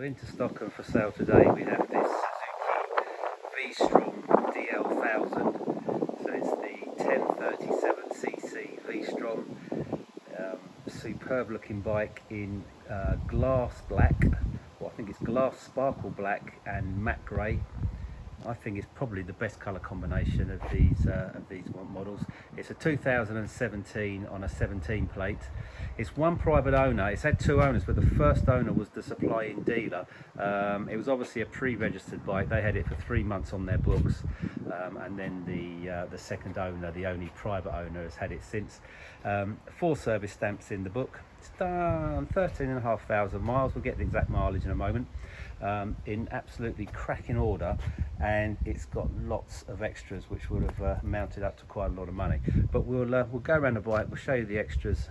into stock and for sale today we have this Suzuki V-Strom DL1000. So it's the 1037cc V-Strom. Superb looking bike in glass black, well I think it's glass sparkle black and matte grey. I think it's probably the best colour combination of these models. It's a 2017 on a 17 plate. It's one private owner. It's had two owners, but the first owner was the supplying dealer. It was obviously a pre-registered bike. They had it for 3 months on their books, and then the second owner, the only private owner, has had it since. 4 service stamps in the book. It's done 13,500 miles. We'll get the exact mileage in a moment. In absolutely cracking order, and it's got lots of extras which would have mounted up to quite a lot of money, but we'll go around the bike, we'll show you the extras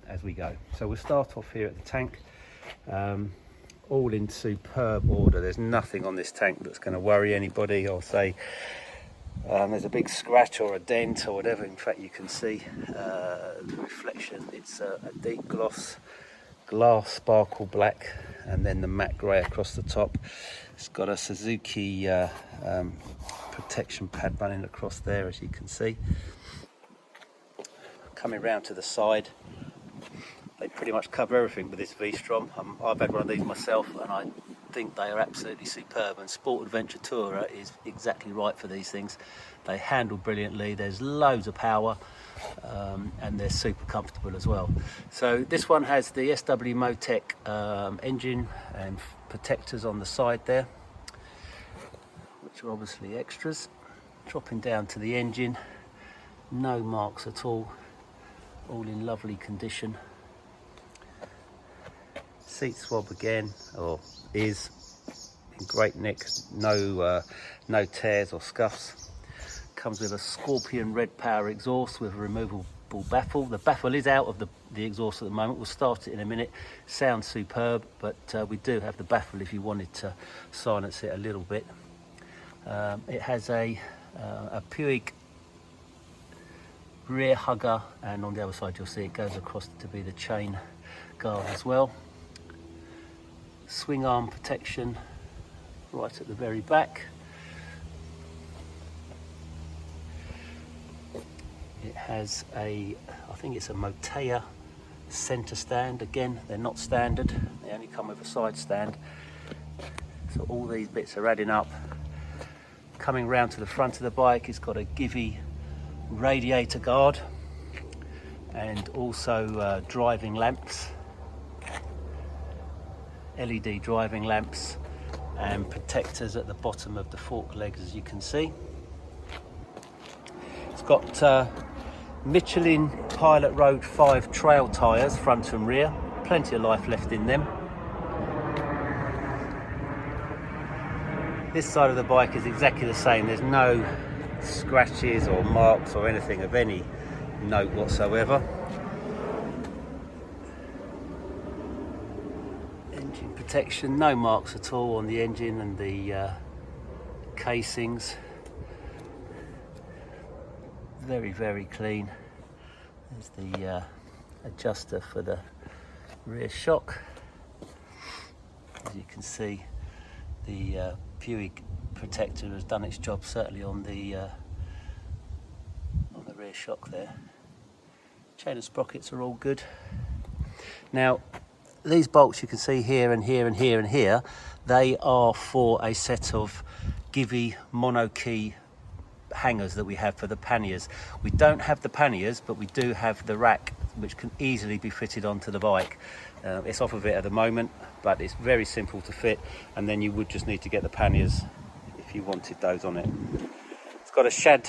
as we go. So we'll start off here at the tank, all in superb order. There's nothing on this tank that's going to worry anybody or say there's a big scratch or a dent or whatever. In fact, you can see the reflection. It's a deep gloss glass sparkle black, and then the matte grey across the top. It's got a Suzuki protection pad running across there, as you can see. Coming round to the side, they pretty much cover everything with this V-Strom. I've had one of these myself and I think they are absolutely superb, and Sport Adventure Tourer is exactly right for these things. They handle brilliantly, there's loads of power, and they're super comfortable as well. So this one has the SW Motec engine and protectors on the side there, which are obviously extras. Dropping down to the engine, no marks at all in lovely condition. Seat swab again, or is in great nick, no tears or scuffs. Comes with a Scorpion red power exhaust with a removable baffle. The baffle is out of the exhaust at the moment. We'll start it in a minute. Sounds superb, but we do have the baffle if you wanted to silence it a little bit. It has a Puig rear hugger, and on the other side you'll see it goes across to be the chain guard as well. Swing arm protection right at the very back. It has I think it's a Motea centre stand. Again, they're not standard, they only come with a side stand. So all these bits are adding up. Coming round to the front of the bike, it's got a Givi radiator guard, and also driving lamps, LED driving lamps, and protectors at the bottom of the fork legs, as you can see. It's got Michelin Pilot Road 5 trail tyres, front and rear. Plenty of life left in them. This side of the bike is exactly the same. There's no scratches or marks or anything of any note whatsoever. Engine protection, no marks at all on the engine and the casings. Very, very clean. There's the adjuster for the rear shock. As you can see, the Puig protector has done its job, certainly on the rear shock there. Chain and sprockets are all good. Now, these bolts you can see here and here and here and here, they are for a set of Givi mono key hangers that we have for the panniers. We don't have the panniers, but we do have the rack, which can easily be fitted onto the bike. It's off of it at the moment, but it's very simple to fit, and then you would just need to get the panniers if you wanted those on it. It's got a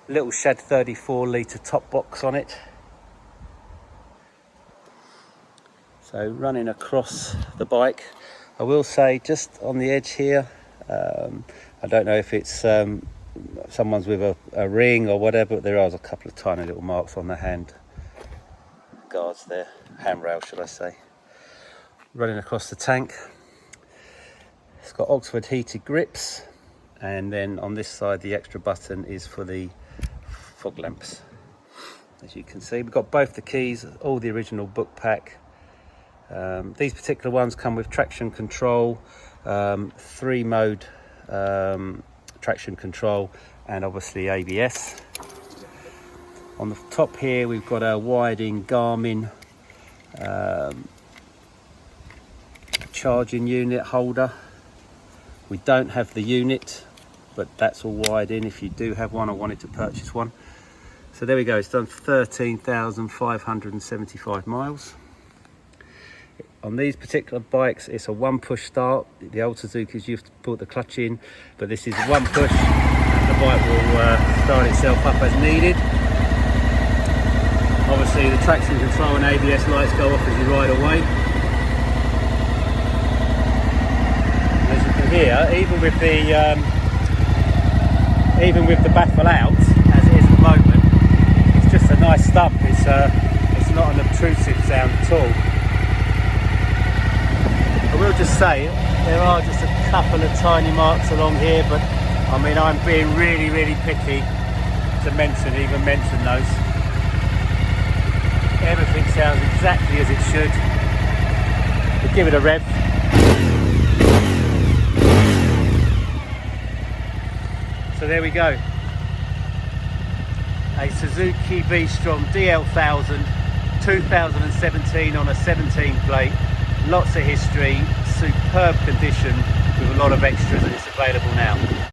little Shad 34 litre top box on it. So running across the bike, I will say just on the edge here, I don't know if it's someone's with a ring or whatever, but there are a couple of tiny little marks on the hand guards there, handrail should I say. Running across the tank, it's got Oxford heated grips, and then on this side the extra button is for the fog lamps. As you can see, we've got both the keys, all the original book pack, These particular ones come with traction control, 3-mode traction control, and obviously ABS. On the top here we've got a wired-in Garmin charging unit holder. We don't have the unit, but that's all wired in. If you do have one or wanted to purchase one. So there we go, it's done 13,575 miles. On these particular bikes, it's a one-push start. The old Suzuki's, you have to put the clutch in, but this is one push, and the bike will start itself up as needed. Obviously, the traction control and ABS lights go off as you ride away. And as you can hear, even with the baffle out, as it is at the moment, it's just a nice thump. It's not an obtrusive sound at all. I will just say there are just a couple of tiny marks along here, but I mean, I'm being really picky to even mention those. Everything sounds exactly as it should. We'll give it a rev. So there we go. A Suzuki V-Strom DL1000 2017 on a 17 plate. Lots of history, superb condition with a lot of extras, and it's available now.